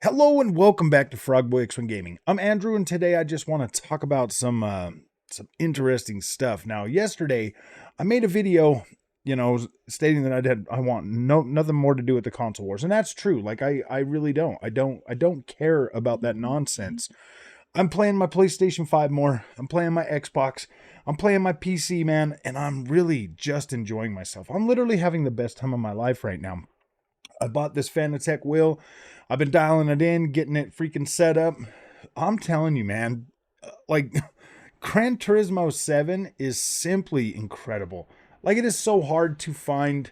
Hello and welcome back to Frogboy X1 Gaming. I'm Andrew, and today I just want to talk about some interesting stuff. Now, yesterday I made a video, stating that I want nothing more to do with the console wars, and that's true. Like I really don't. I don't care about that nonsense. I'm playing my PlayStation 5 more. I'm playing my Xbox. I'm playing my PC, man, and I'm really just enjoying myself. I'm literally having the best time of my life right now. I bought this Fanatec wheel. I've been dialing it in, getting it freaking set up. I'm telling you, man, like Gran Turismo 7 is simply incredible. Like it is so hard to find.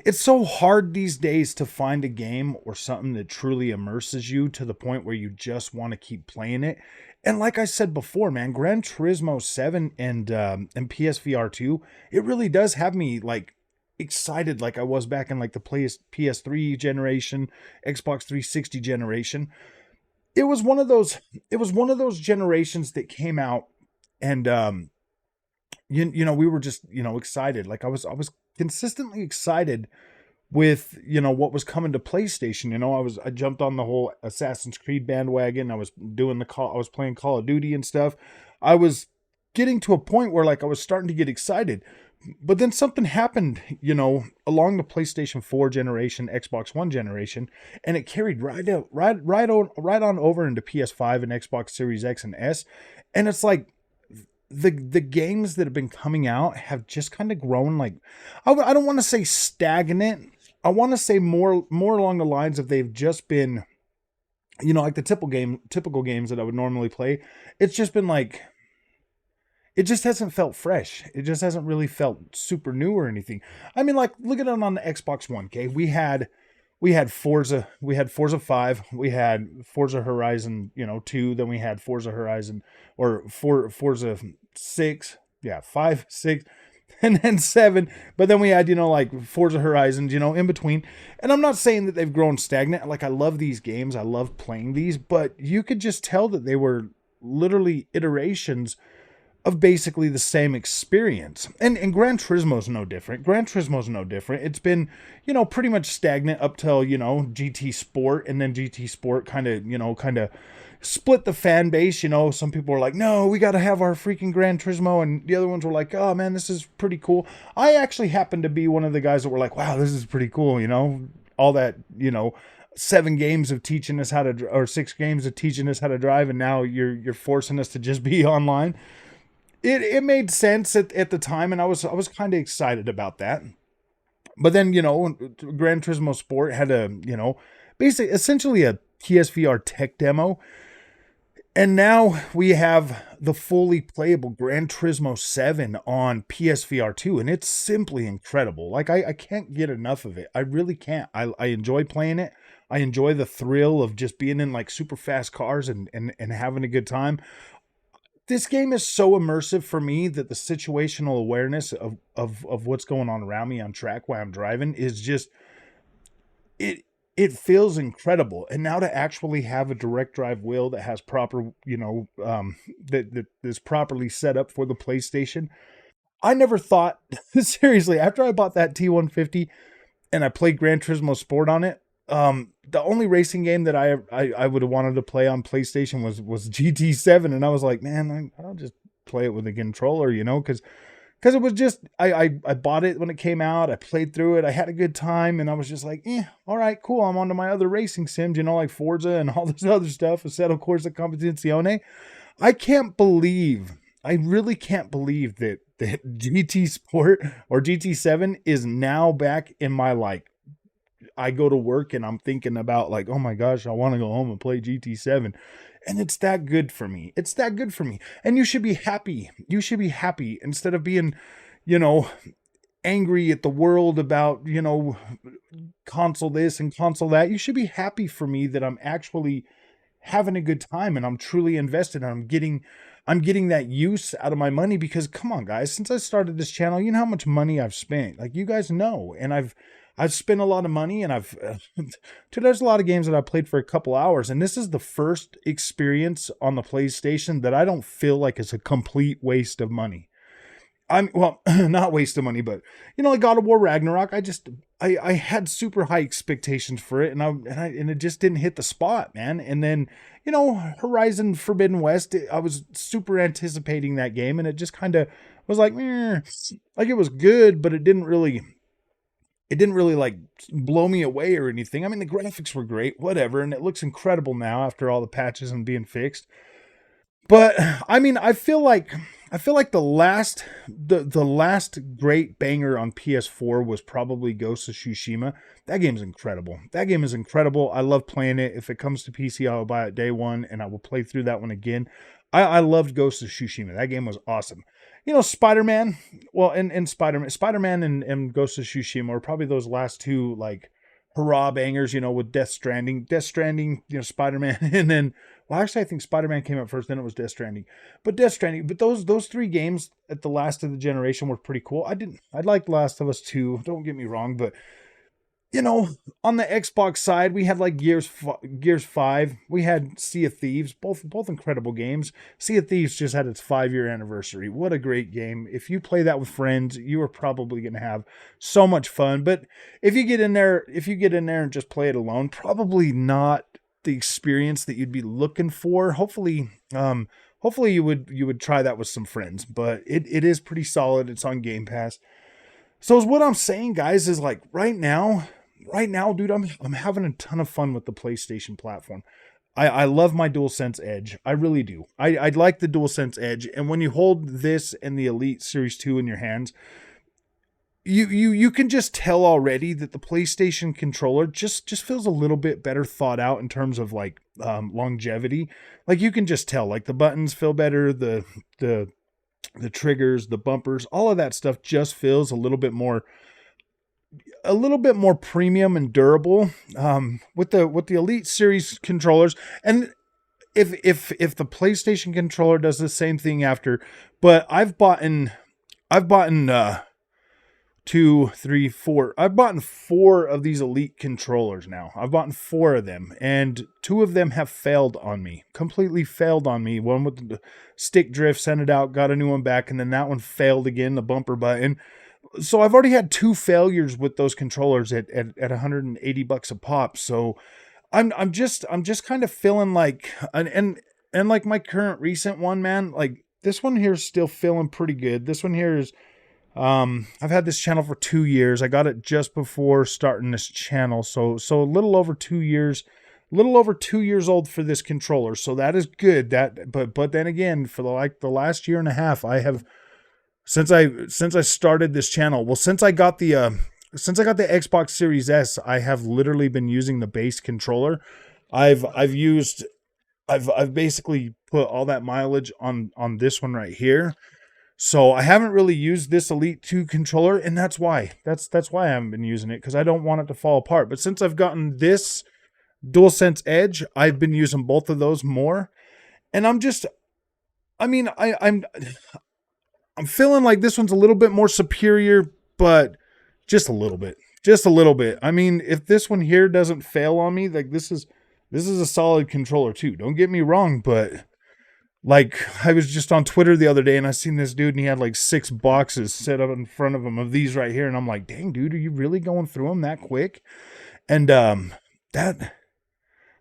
It's so hard these days to find a game or something that truly immerses you to the point where you just want to keep playing it. And like I said before, man, Gran Turismo 7 and PSVR 2, it really does have me like excited like I was back in like the PS3 generation, Xbox 360 generation. It was one of those generations that came out and we were just, excited. Like I was consistently excited with, what was coming to PlayStation. I jumped on the whole Assassin's Creed bandwagon. I was playing Call of Duty and stuff. I was getting to a point where like I was starting to get excited. But then something happened, along the PlayStation 4 generation, Xbox One generation, and it carried right on over into PS5 and Xbox Series X and S. And it's like the games that have been coming out have just kind of grown like, I don't want to say stagnant. I want to say more along the lines of they've just been, like the typical games that I would normally play. It's just been like, it just hasn't felt fresh. It just hasn't really felt super new or anything. I mean, like, look at it on the Xbox One, okay? We had Forza 5, we had Forza Horizon, 2, then we had Forza Horizon, or Forza 6, yeah, 5, 6, and then 7, but then we had, like Forza Horizons, in between. And I'm not saying that they've grown stagnant. Like, I love these games, I love playing these, but you could just tell that they were literally iterations of basically the same experience. And Gran Turismo's no different. It's been, pretty much stagnant up till, GT Sport, and then GT Sport kind of split the fan base. Some people were like, no, we got to have our freaking Gran Turismo. And the other ones were like, oh man, this is pretty cool. I actually happened to be one of the guys that were like, wow, this is pretty cool. All that, 7 games of teaching us how to, or 6 games of teaching us how to drive. And now you're forcing us to just be online. It made sense at the time, and I was kind of excited about that. But then, Gran Turismo Sport had essentially a PSVR tech demo. And now we have the fully playable Gran Turismo 7 on PSVR 2, and it's simply incredible. Like, I can't get enough of it. I really can't. I enjoy playing it. I enjoy the thrill of just being in, like, super fast cars and having a good time. This game is so immersive for me that the situational awareness of what's going on around me on track while I'm driving is just, it feels incredible. And now to actually have a direct drive wheel that has proper, that is properly set up for the PlayStation. I never thought, seriously, after I bought that T150 and I played Gran Turismo Sport on it, the only racing game that I would have wanted to play on PlayStation was GT7, and I was like, man, I'll just play it with a controller, because it was just, I bought it when it came out, I played through it, I had a good time, and I was just like, all right, cool, I'm on to my other racing sims, like Forza and all this other stuff, Assetto Corsa Competizione. I really can't believe that GT Sport or GT7 is now back in my, like, I go to work and I'm thinking about like, oh my gosh, I want to go home and play GT7. And it's that good for me. And you should be happy. Instead of being, angry at the world about, console this and console that. You should be happy for me that I'm actually having a good time and I'm truly invested and I'm getting that use out of my money, because come on guys, since I started this channel, you know how much money I've spent. Like, you guys know, and I've spent a lot of money, and there's a lot of games that I played for a couple hours, and this is the first experience on the PlayStation that I don't feel like it's a complete waste of money. I'm well, not wasting money, but like God of War Ragnarok, I had super high expectations for it, and it just didn't hit the spot, man. And then Horizon Forbidden West, I was super anticipating that game, and it just kind of was like, meh. Like it was good, but it didn't really like blow me away or anything. I mean, the graphics were great, whatever, and it looks incredible now after all the patches and being fixed. But I mean, I feel like the last great banger on PS4 was probably Ghost of Tsushima. That game's incredible. That game is incredible. I love playing it. If it comes to PC, I will buy it day one and I will play through that one again. I loved Ghost of Tsushima. That game was awesome. Spider-Man. Well, and Spider-Man and Ghost of Tsushima are probably those last two like hurrah bangers, with Death Stranding. Death Stranding, Spider-Man, and then well, actually, I think Spider-Man came out first, then it was Death Stranding. But those three games at the last of the generation were pretty cool. I liked Last of Us 2, don't get me wrong, but you know, on the Xbox side, we had like Gears 5. We had Sea of Thieves, both incredible games. Sea of Thieves just had its 5-year anniversary. What a great game. If you play that with friends, you are probably going to have so much fun. But if you get in there and just play it alone, probably not the experience that you'd be looking for. Hopefully you would try that with some friends, but it is pretty solid. It's on Game Pass. So is what I'm saying, guys, is like right now, dude, I'm having a ton of fun with the PlayStation platform. I love my DualSense Edge. I really do. I like the DualSense Edge. And when you hold this and the Elite Series 2 in your hands, you can just tell already that the PlayStation controller just feels a little bit better thought out in terms of like longevity. Like you can just tell, like the buttons feel better, the triggers, the bumpers, all of that stuff just feels a little bit more premium and durable with the Elite Series controllers. And if the PlayStation controller does the same thing after, but I've bought two, three, four. I've bought four of these Elite controllers now. I've bought four of them, and two of them have failed on me. Completely failed on me. One with the stick drift, sent it out, got a new one back, and then that one failed again, the bumper button. So I've already had two failures with those controllers at $180 a pop. So I'm just kind of feeling like and like my current recent one, man, like this one here is still feeling pretty good. This one here is I've had this channel for 2 years. I got it just before starting this channel. So a little over 2 years, old for this controller. So that is good. But then again, for the last year and a half, I have since I started this channel. Well, since I got the Xbox Series S, I have literally been using the base controller. I've basically put all that mileage on this one right here. So I haven't really used this Elite 2 controller, and that's why. That's why I haven't been using it, because I don't want it to fall apart. But since I've gotten this DualSense Edge, I've been using both of those more. And I'm feeling like this one's a little bit more superior, but just a little bit. Just a little bit. I mean, if this one here doesn't fail on me, like this is a solid controller too. Don't get me wrong, but like I was just on Twitter the other day and I seen this dude and he had like 6 boxes set up in front of him of these right here, and I'm like, dang dude, are you really going through them that quick? And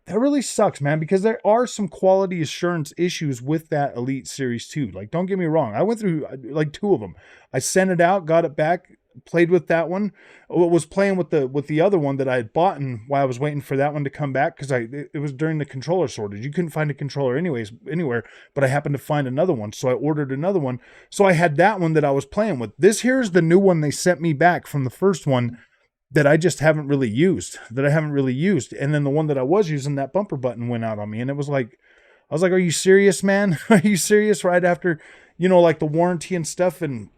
that really sucks, man, because there are some quality assurance issues with that Elite Series 2. Like, don't get me wrong. I went through like 2 of them. I sent it out, got it back, played with that one. I was playing with the other one that I had bought while I was waiting for that one to come back, because it was during the controller shortage. You couldn't find a controller anywhere, but I happened to find another one, so I ordered another one. So I had that one that I was playing with. This here is the new one they sent me back from the first one that I just haven't really used, And then the one that I was using, that bumper button went out on me. And it was like, I was like, are you serious, man? Are you serious? Right after, like the warranty and stuff. And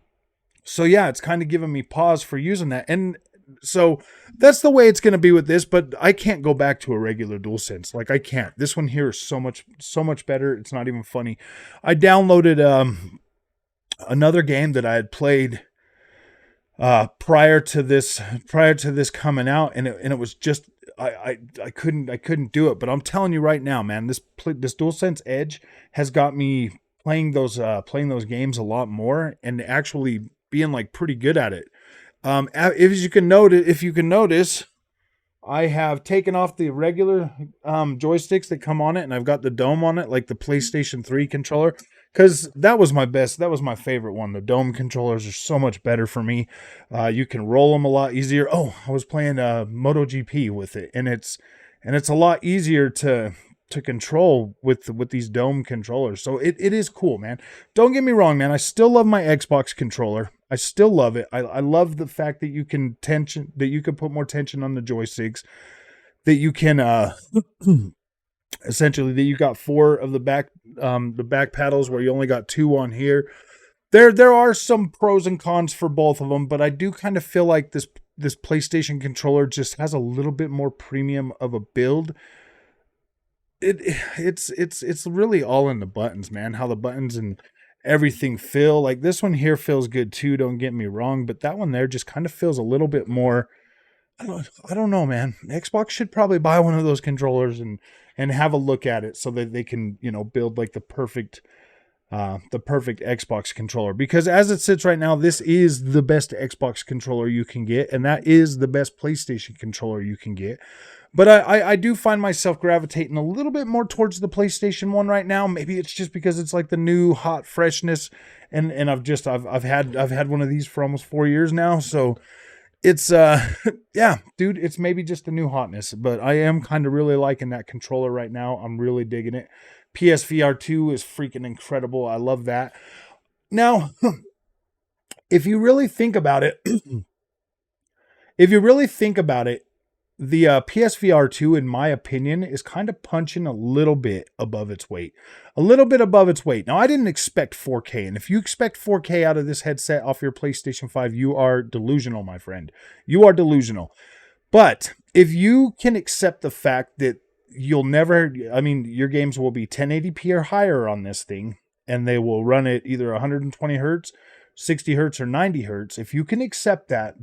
so, yeah, it's kind of giving me pause for using that. And so that's the way it's going to be with this, but I can't go back to a regular DualSense. Like I can't. This one here is so much better. It's not even funny. I downloaded another game that I had played prior to this coming out, and it was just I couldn't do it. But I'm telling you right now, man, this DualSense Edge has got me playing those games a lot more and actually being like pretty good at it. If you can notice, I have taken off the regular joysticks that come on it, and I've got the dome on it, like the PlayStation 3 controller, because that was my best. That was my favorite one. The dome controllers are so much better for me. You can roll them a lot easier. Oh, I was playing MotoGP with it, and it's a lot easier to control with these dome controllers. So it is cool, man. Don't get me wrong, man. I still love my Xbox controller. I still love it. I love the fact that you can put more tension on the joysticks, that you can essentially that you got four of the back paddles where you only got two on here. There are some pros and cons for both of them, but I do kind of feel like this PlayStation controller just has a little bit more premium of a build. It's really all in the buttons, man. How the buttons and everything feel. Like this one here feels good too, don't get me wrong, but that one there just kind of feels a little bit more. I don't know, man. Xbox should probably buy one of those controllers and have a look at it so that they can, build like the perfect Xbox controller, because as it sits right now, this is the best Xbox controller you can get, and that is the best PlayStation controller you can get. But I do find myself gravitating a little bit more towards the PlayStation 1 right now. Maybe it's just because it's like the new hot freshness, and I've had one of these for almost 4 years now, so it's yeah, dude, it's maybe just the new hotness, but I am kind of really liking that controller right now. I'm really digging it. PSVR 2 is freaking incredible. I love that. Now, if you really think about it, the PSVR 2, in my opinion, is kind of punching a little bit above its weight. A little bit above its weight. Now, I didn't expect 4K, and if you expect 4K out of this headset off your PlayStation 5, you are delusional, my friend. You are delusional. But if you can accept the fact that your games will be 1080p or higher on this thing, and they will run at either 120 hertz, 60 hertz, or 90 hertz. If you can accept that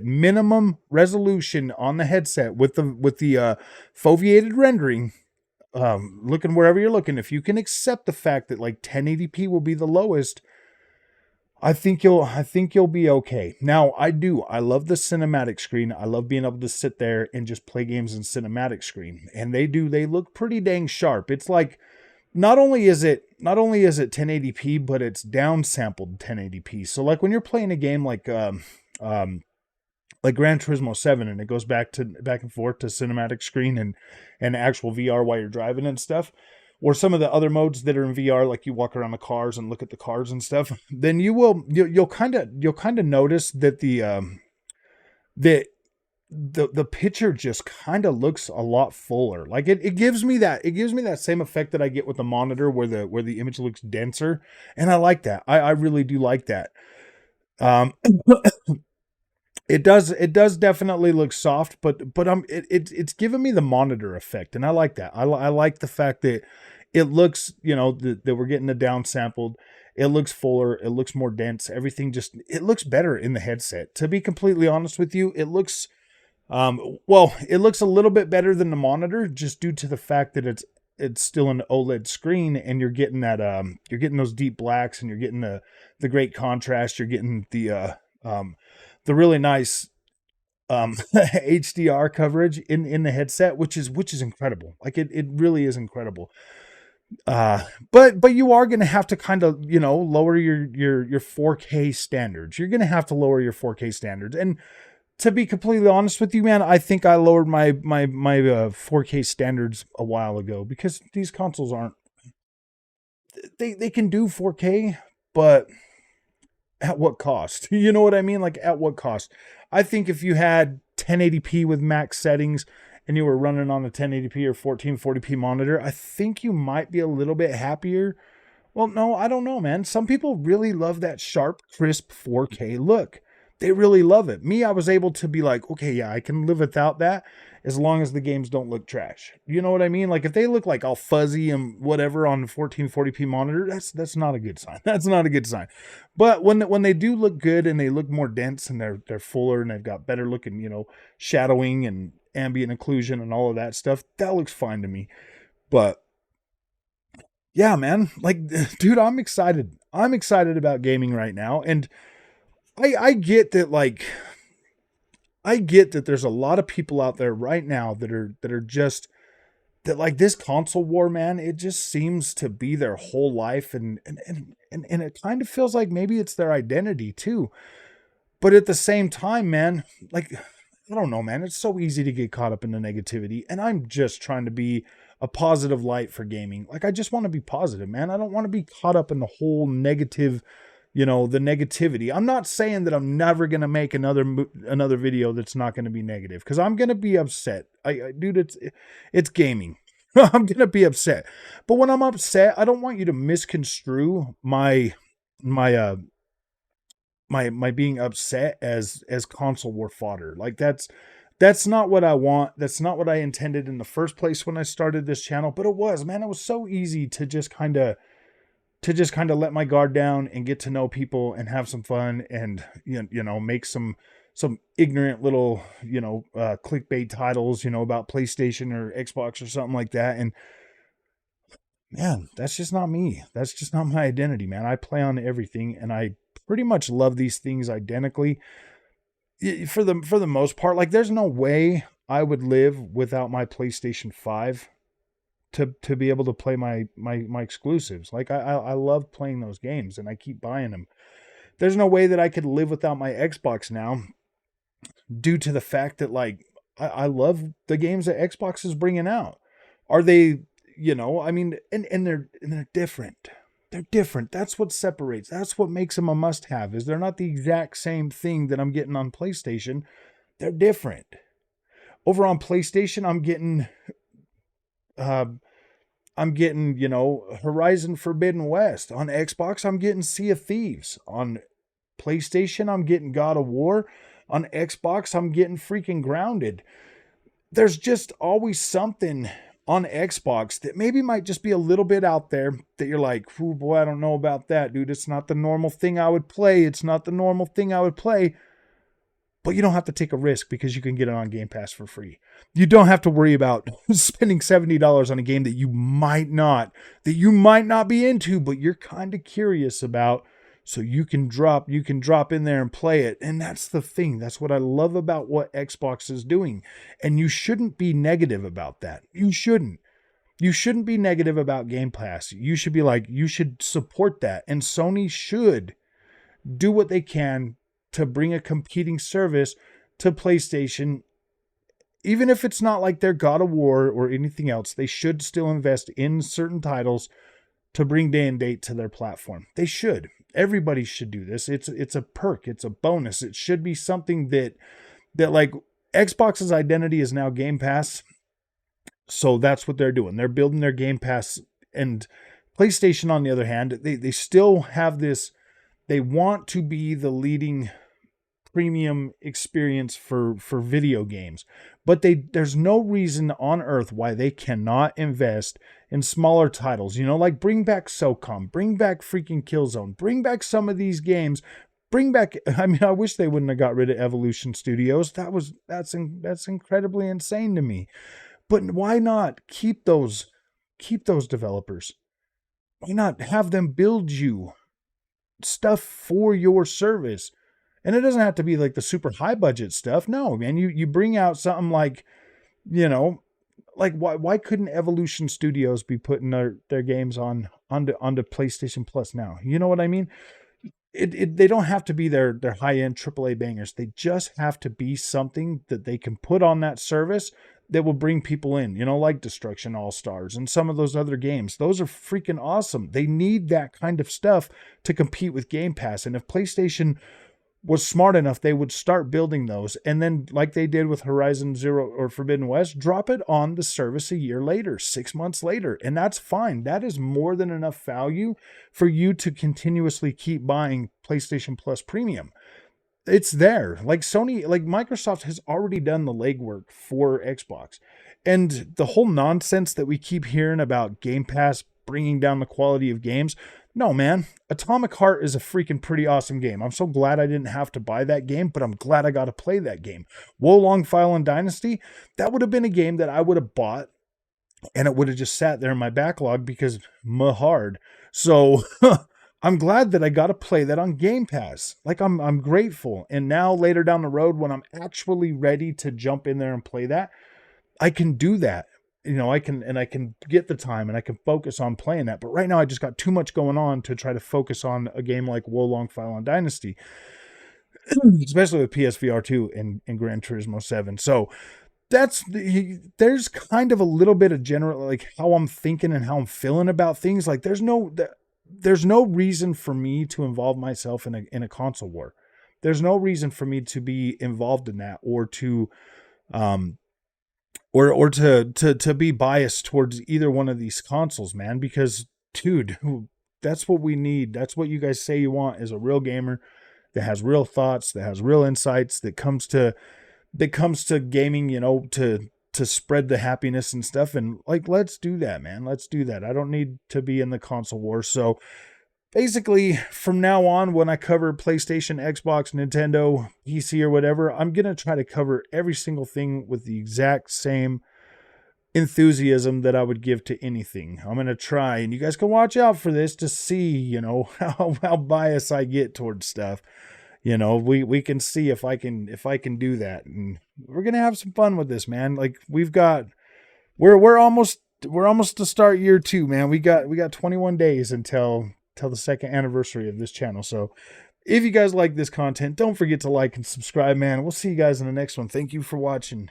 minimum resolution on the headset with the foveated rendering, looking wherever you're looking, if you can accept the fact that like 1080p will be the lowest, I think you'll be okay. Now, I love the cinematic screen. I love being able to sit there and just play games in cinematic screen. And they look pretty dang sharp. It's like not only is it 1080p, but it's downsampled 1080p. So like when you're playing a game like Gran Turismo 7 and it goes back and forth to cinematic screen and actual VR while you're driving and stuff, or some of the other modes that are in VR, like you walk around the cars and look at the cars and stuff, then you'll kind of notice that the picture just kind of looks a lot fuller. Like it gives me that same effect that I get with the monitor where the image looks denser, and I like that. I really do like that. It does definitely look soft, but it's giving me the monitor effect, and I like that. I like the fact that it looks, that we're getting the downsampled. It looks fuller. It looks more dense. Everything it looks better in the headset. To be completely honest with you, it looks, it looks a little bit better than the monitor, just due to the fact that it's still an OLED screen, and you're getting those deep blacks, and you're getting the great contrast. You're getting the really nice HDR coverage in the headset, which is incredible. Like it really is incredible. But you are going to have to kind of, lower your 4K standards. You're going to have to lower your 4K standards. And to be completely honest with you, man, I think I lowered my 4K standards a while ago, because these consoles they can do 4K, but at what cost? You know what I mean? Like, at what cost? I think if you had 1080p with max settings and you were running on a 1080p or 1440p monitor, I think you might be a little bit happier. Well, no, I don't know, man. Some people really love that sharp, crisp 4K look. They really love it. Me, I was able to be like, okay, yeah, I can live without that as long as the games don't look trash. You know what I mean? Like if they look like all fuzzy and whatever on 1440p monitor, that's not a good sign. That's not a good sign. But when they do look good and they look more dense and they're fuller and they've got better looking, shadowing and ambient occlusion and all of that stuff, that looks fine to me. But yeah, man, like, dude, I'm excited. I'm excited about gaming right now. And I get that, like, I get that there's a lot of people out there right now that are just that, like, this console war, man, it just seems to be their whole life, and it kind of feels like maybe it's their identity too. But at the same time, man, like, I don't know, man, it's so easy to get caught up in the negativity, and I'm just trying to be a positive light for gaming. Like, I just want to be positive, man. I don't want to be caught up in the whole negative, the negativity. I'm not saying that I'm never going to make another video that's not going to be negative, cuz I'm going to be upset. Dude, it's gaming. I'm going to be upset. But when I'm upset, I don't want you to misconstrue my my being upset as console war fodder. Like, that's not what I want. That's not what I intended in the first place when I started this channel. But it was, man, it was so easy to just kind of let my guard down and get to know people and have some fun, and make some ignorant little clickbait titles about PlayStation or Xbox or something like that. And man, that's just not me. That's just not my identity, man. I play on everything, and I pretty much love these things identically. For the most part. Like, there's no way I would live without my PlayStation 5 to be able to play my exclusives. Like, I love playing those games, and I keep buying them. There's no way that I could live without my Xbox now, due to the fact that, like, I love the games that Xbox is bringing out. Are they, I mean, and they're different. They're different. That's what separates. That's what makes them a must-have. Is they're not the exact same thing that I'm getting on PlayStation. They're different. Over on PlayStation, uh, Horizon Forbidden West. On Xbox, I'm getting Sea of Thieves. On PlayStation, I'm getting God of War. On Xbox, I'm getting freaking Grounded. There's just always something on Xbox that maybe might just be a little bit out there that you're like, oh boy, I don't know about that, dude. It's not the normal thing I would play. It's not the normal thing I would play. But you don't have to take a risk because you can get it on Game Pass for free. You don't have to worry about spending $70 on a game that you might not be into, but you're kind of curious about. So you can drop in there and play it. And that's the thing. That's what I love about what Xbox is doing. And you shouldn't be negative about that. You shouldn't. You shouldn't be negative about Game Pass. You should be like, you should support that. And Sony should do what they can to bring a competing service to PlayStation. Even if it's not like their God of War or anything else, they should still invest in certain titles to bring day and date to their platform. They should. Everybody should do this. It's a perk. It's a bonus. It should be something that like, Xbox's identity is now Game Pass. So that's what they're doing. They're building their Game Pass. And PlayStation, on the other hand, they still have this. They want to be the leading premium experience for video games, but there's no reason on earth why they cannot invest in smaller titles. Like, bring back SOCOM, bring back freaking Killzone, bring back some of these games, bring back. I mean, I wish they wouldn't have got rid of Evolution Studios. That's incredibly insane to me. But why not keep those developers? Why not have them build you stuff for your service? And it doesn't have to be like the super high budget stuff. No, man, you bring out something like, like, why couldn't Evolution Studios be putting their games onto PlayStation Plus now? You know what I mean? They don't have to be their high end AAA bangers. They just have to be something that they can put on that service that will bring people in, like Destruction All Stars and some of those other games. Those are freaking awesome. They need that kind of stuff to compete with Game Pass. And if PlayStation was smart enough, they would start building those. And then, like they did with Horizon Zero or Forbidden West, drop it on the service a year later, 6 months later. And that's fine. That is more than enough value for you to continuously keep buying PlayStation Plus Premium. It's there. Like Microsoft has already done the legwork for Xbox. And the whole nonsense that we keep hearing about Game Pass bringing down the quality of games, no, man. Atomic Heart is a freaking pretty awesome game. I'm so glad I didn't have to buy that game, but I'm glad I got to play that game. Wolong File and Dynasty, that would have been a game that I would have bought and it would have just sat there in my backlog because hard. So I'm glad that I got to play that on Game Pass. Like I'm grateful. And now later down the road, when I'm actually ready to jump in there and play that, I can do that. You know, I can get the time and I can focus on playing that. But right now I just got too much going on to try to focus on a game like Wolong Phylon Dynasty, especially with PSVR 2 and Gran Turismo 7. So there's kind of a little bit of general, like how I'm thinking and how I'm feeling about things. Like there's no reason for me to involve myself in a console war. There's no reason for me to be involved in that, or to or to be biased towards either one of these consoles, man, because dude, that's what we need. That's what you guys say you want, is a real gamer that has real thoughts, that has real insights, that comes to gaming, you know, to spread the happiness and stuff. And like, let's do that, man. Let's do that. I don't need to be in the console war. So basically, from now on, when I cover PlayStation, Xbox, Nintendo, PC, or whatever, I'm going to try to cover every single thing with the exact same enthusiasm that I would give to anything. I'm going to try, and you guys can watch out for this to see, you know, how biased I get towards stuff. You know, we can see if I can do that, and we're going to have some fun with this, man. Like we're almost to start year 2, man. We got 21 days until the second anniversary of this channel. So if you guys like this content, don't forget to like and subscribe, man. We'll see you guys in the next one. Thank you for watching.